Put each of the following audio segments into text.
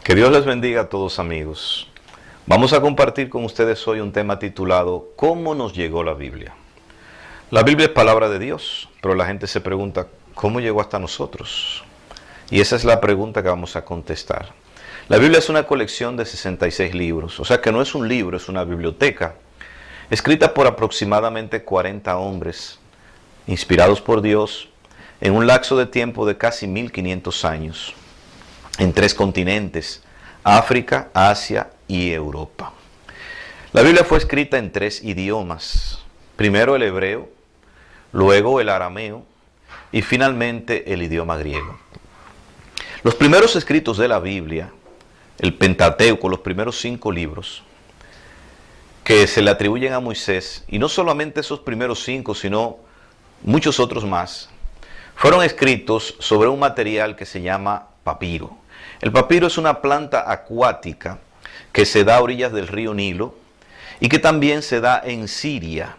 Que Dios les bendiga a todos, amigos. Vamos a compartir con ustedes hoy un tema titulado ¿Cómo nos llegó la Biblia? La Biblia es palabra de Dios, pero la gente se pregunta ¿cómo llegó hasta nosotros? Y esa es la pregunta que vamos a contestar. La Biblia es una colección de 66 libros, o sea que no es un libro, es una biblioteca, escrita por aproximadamente 40 hombres, inspirados por Dios, en un lapso de tiempo de casi 1500 años, en 3 continentes, África, Asia y Europa. La Biblia fue escrita en 3 idiomas, primero el hebreo, luego el arameo y finalmente el idioma griego. Los primeros escritos de la Biblia, el Pentateuco, los primeros 5 libros, que se le atribuyen a Moisés, y no solamente esos primeros 5, sino muchos otros más, fueron escritos sobre un material que se llama papiro. El papiro es una planta acuática que se da a orillas del río Nilo y que también se da en Siria.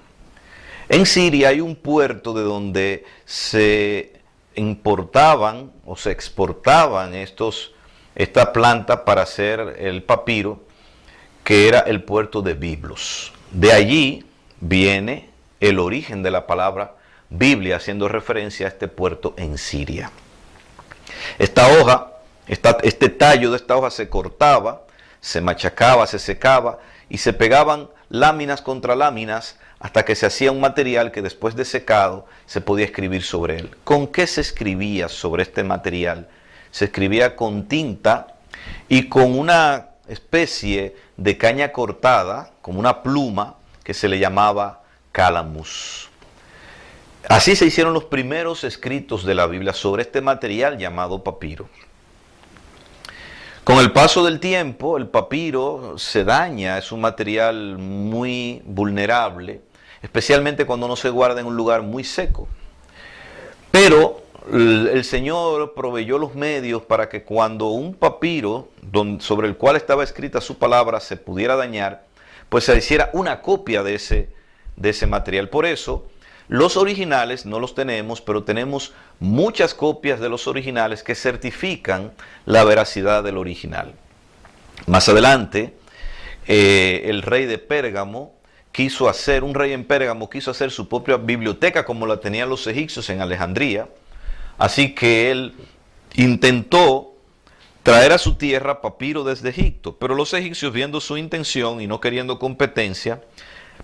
En Siria hay un puerto de donde se importaban o se exportaban esta planta para hacer el papiro, que era el puerto de Biblos. De allí viene el origen de la palabra Biblia, haciendo referencia a este puerto en Siria. Esta hoja, este tallo de esta hoja se cortaba, se machacaba, se secaba y se pegaban láminas contra láminas hasta que se hacía un material que después de secado se podía escribir sobre él. ¿Con qué se escribía sobre este material? Se escribía con tinta y con una especie de caña cortada, como una pluma que se le llamaba calamus. Así se hicieron los primeros escritos de la Biblia sobre este material llamado papiro. Con el paso del tiempo, el papiro se daña, es un material muy vulnerable, especialmente cuando no se guarda en un lugar muy seco. Pero el Señor proveyó los medios para que cuando un papiro sobre el cual estaba escrita su palabra se pudiera dañar, pues se hiciera una copia de ese material. Por eso, los originales no los tenemos, pero tenemos muchas copias de los originales que certifican la veracidad del original. Más adelante, el rey de Pérgamo un rey en Pérgamo quiso hacer su propia biblioteca como la tenían los egipcios en Alejandría. Así que él intentó traer a su tierra papiro desde Egipto, pero los egipcios, viendo su intención y no queriendo competencia,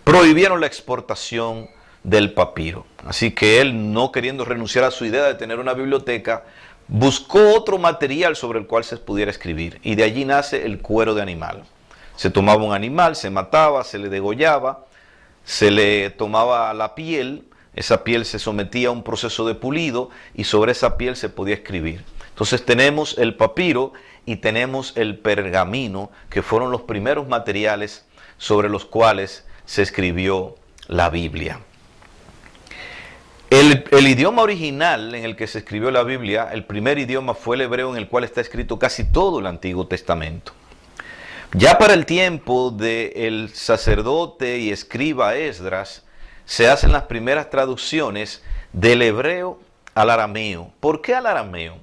prohibieron la exportación del papiro. Así que él, no queriendo renunciar a su idea de tener una biblioteca, buscó otro material sobre el cual se pudiera escribir, y de allí nace el cuero de animal. Se tomaba un animal, se mataba, se le degollaba, se le tomaba la piel, esa piel se sometía a un proceso de pulido y sobre esa piel se podía escribir. Entonces tenemos el papiro y tenemos el pergamino, que fueron los primeros materiales sobre los cuales se escribió la Biblia. El idioma original en el que se escribió la Biblia, el primer idioma, fue el hebreo, en el cual está escrito casi todo el Antiguo Testamento. Ya para el tiempo del sacerdote y escriba Esdras, se hacen las primeras traducciones del hebreo al arameo. ¿Por qué al arameo?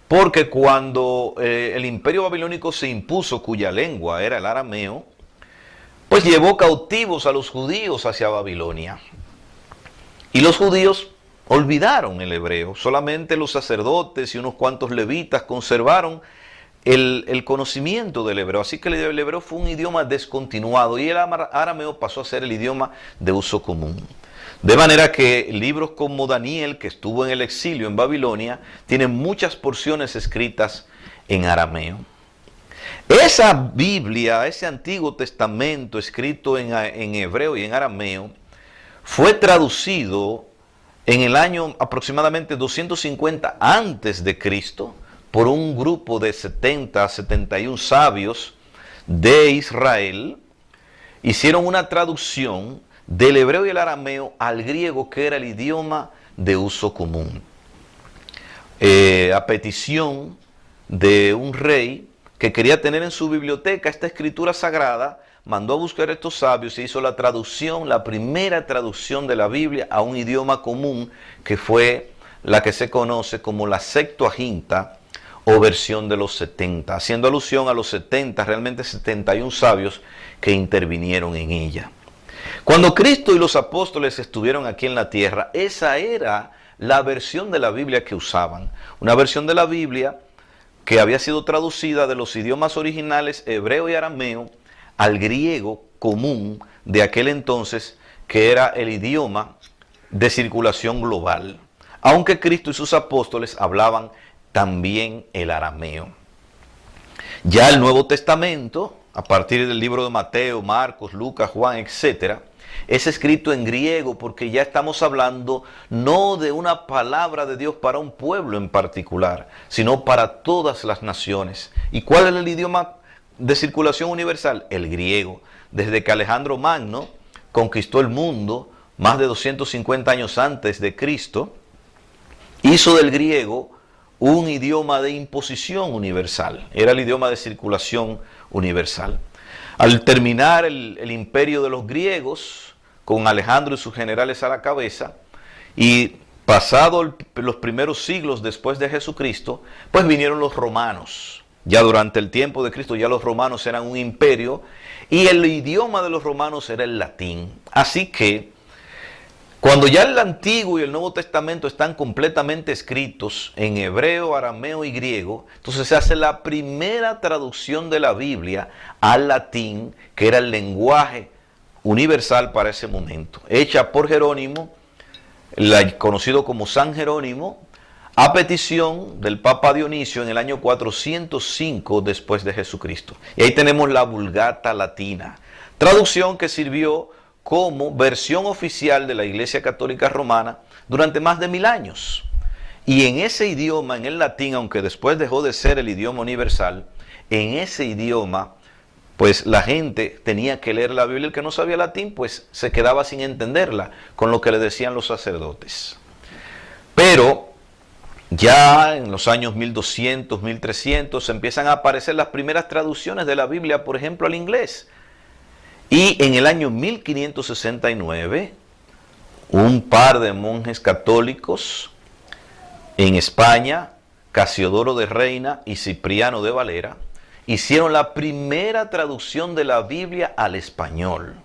Porque cuando el imperio babilónico se impuso, cuya lengua era el arameo, pues llevó cautivos a los judíos hacia Babilonia. Y los judíos olvidaron el hebreo. Solamente los sacerdotes y unos cuantos levitas conservaron el conocimiento del hebreo. Así que el hebreo fue un idioma descontinuado y el arameo pasó a ser el idioma de uso común. De manera que libros como Daniel, que estuvo en el exilio en Babilonia, tienen muchas porciones escritas en arameo. Esa Biblia, ese Antiguo Testamento escrito en hebreo y en arameo, fue traducido en el año aproximadamente 250 antes de Cristo por un grupo de 71 sabios de Israel. Hicieron una traducción del hebreo y el arameo al griego, que era el idioma de uso común. A petición de un rey que quería tener en su biblioteca esta escritura sagrada, mandó a buscar a estos sabios y hizo la traducción, la primera traducción de la Biblia a un idioma común, que fue la que se conoce como la Septuaginta o versión de los 70, haciendo alusión a los 70, realmente 71 sabios que intervinieron en ella. Cuando Cristo y los apóstoles estuvieron aquí en la tierra, esa era la versión de la Biblia que usaban. Una versión de la Biblia que había sido traducida de los idiomas originales hebreo y arameo al griego común de aquel entonces, que era el idioma de circulación global, aunque Cristo y sus apóstoles hablaban también el arameo. Ya el Nuevo Testamento, a partir del libro de Mateo, Marcos, Lucas, Juan, etc., es escrito en griego, porque ya estamos hablando no de una palabra de Dios para un pueblo en particular, sino para todas las naciones. ¿Y cuál es el idioma de circulación universal? El griego. Desde que Alejandro Magno conquistó el mundo, más de 250 años antes de Cristo, hizo del griego un idioma de imposición universal. Era el idioma de circulación universal. Al terminar el imperio de los griegos, con Alejandro y sus generales a la cabeza, y pasado los primeros siglos después de Jesucristo, pues vinieron los romanos. Ya durante el tiempo de Cristo ya los romanos eran un imperio, y el idioma de los romanos era el latín. Así que, cuando ya el Antiguo y el Nuevo Testamento están completamente escritos en hebreo, arameo y griego, entonces se hace la primera traducción de la Biblia al latín, que era el lenguaje universal para ese momento, hecha por Jerónimo, conocido como San Jerónimo, a petición del Papa Dionisio en el año 405 después de Jesucristo. Y ahí tenemos la Vulgata Latina, traducción que sirvió como versión oficial de la Iglesia Católica Romana durante más de 1000 años. Y en ese idioma, en el latín, aunque después dejó de ser el idioma universal, en ese idioma, pues la gente tenía que leer la Biblia. El que no sabía latín, pues se quedaba sin entenderla con lo que le decían los sacerdotes. Pero ya en los años 1200, 1300, empiezan a aparecer las primeras traducciones de la Biblia, por ejemplo, al inglés. Y en el año 1569, un par de monjes católicos en España, Casiodoro de Reina y Cipriano de Valera, hicieron la primera traducción de la Biblia al español,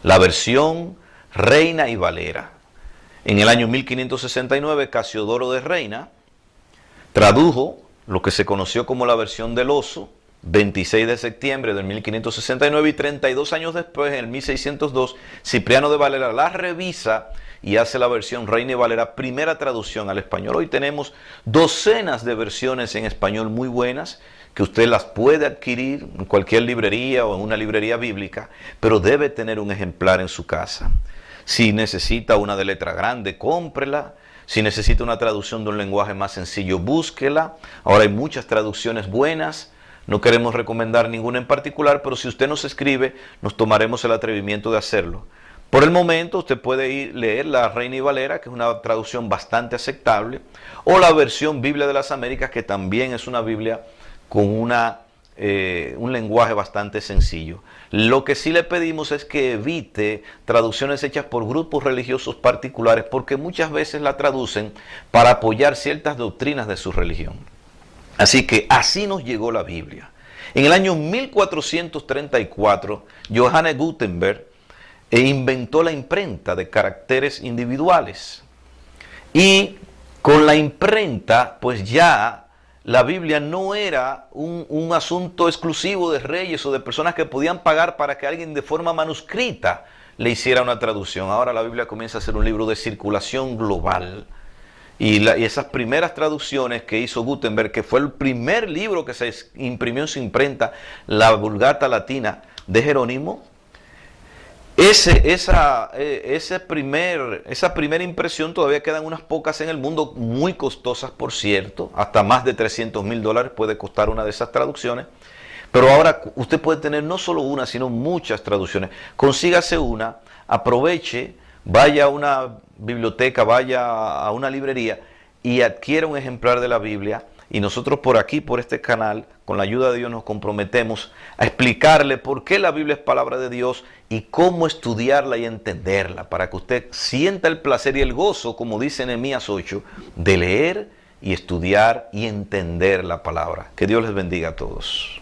la versión Reina y Valera. En el año 1569, Casiodoro de Reina tradujo lo que se conoció como la versión del oso, 26 de septiembre de 1569, y 32 años después, en el 1602, Cipriano de Valera la revisa y hace la versión Reina y Valera, primera traducción al español. Hoy tenemos docenas de versiones en español muy buenas, que usted las puede adquirir en cualquier librería o en una librería bíblica, pero debe tener un ejemplar en su casa. Si necesita una de letra grande, cómprela. Si necesita una traducción de un lenguaje más sencillo, búsquela. Ahora hay muchas traducciones buenas. No queremos recomendar ninguna en particular, pero si usted nos escribe, nos tomaremos el atrevimiento de hacerlo. Por el momento, usted puede leer la Reina y Valera, que es una traducción bastante aceptable, o la versión Biblia de las Américas, que también es una Biblia con un lenguaje bastante sencillo. Lo que sí le pedimos es que evite traducciones hechas por grupos religiosos particulares, porque muchas veces la traducen para apoyar ciertas doctrinas de su religión. Así que así nos llegó la Biblia. En el año 1434, Johannes Gutenberg inventó la imprenta de caracteres individuales. Y con la imprenta, pues ya la Biblia no era un asunto exclusivo de reyes o de personas que podían pagar para que alguien de forma manuscrita le hiciera una traducción. Ahora la Biblia comienza a ser un libro de circulación global. Y esas primeras traducciones que hizo Gutenberg, que fue el primer libro que se imprimió en su imprenta, la Vulgata Latina de Jerónimo, esa primera impresión, todavía quedan unas pocas en el mundo, muy costosas por cierto, hasta más de $300,000 puede costar una de esas traducciones, pero ahora usted puede tener no solo una, sino muchas traducciones. Consígase una, aproveche, vaya a una biblioteca, vaya a una librería y adquiera un ejemplar de la Biblia. Y nosotros por aquí, por este canal, con la ayuda de Dios, nos comprometemos a explicarle por qué la Biblia es palabra de Dios y cómo estudiarla y entenderla, para que usted sienta el placer y el gozo, como dice Nehemías 8, de leer y estudiar y entender la palabra. Que Dios les bendiga a todos.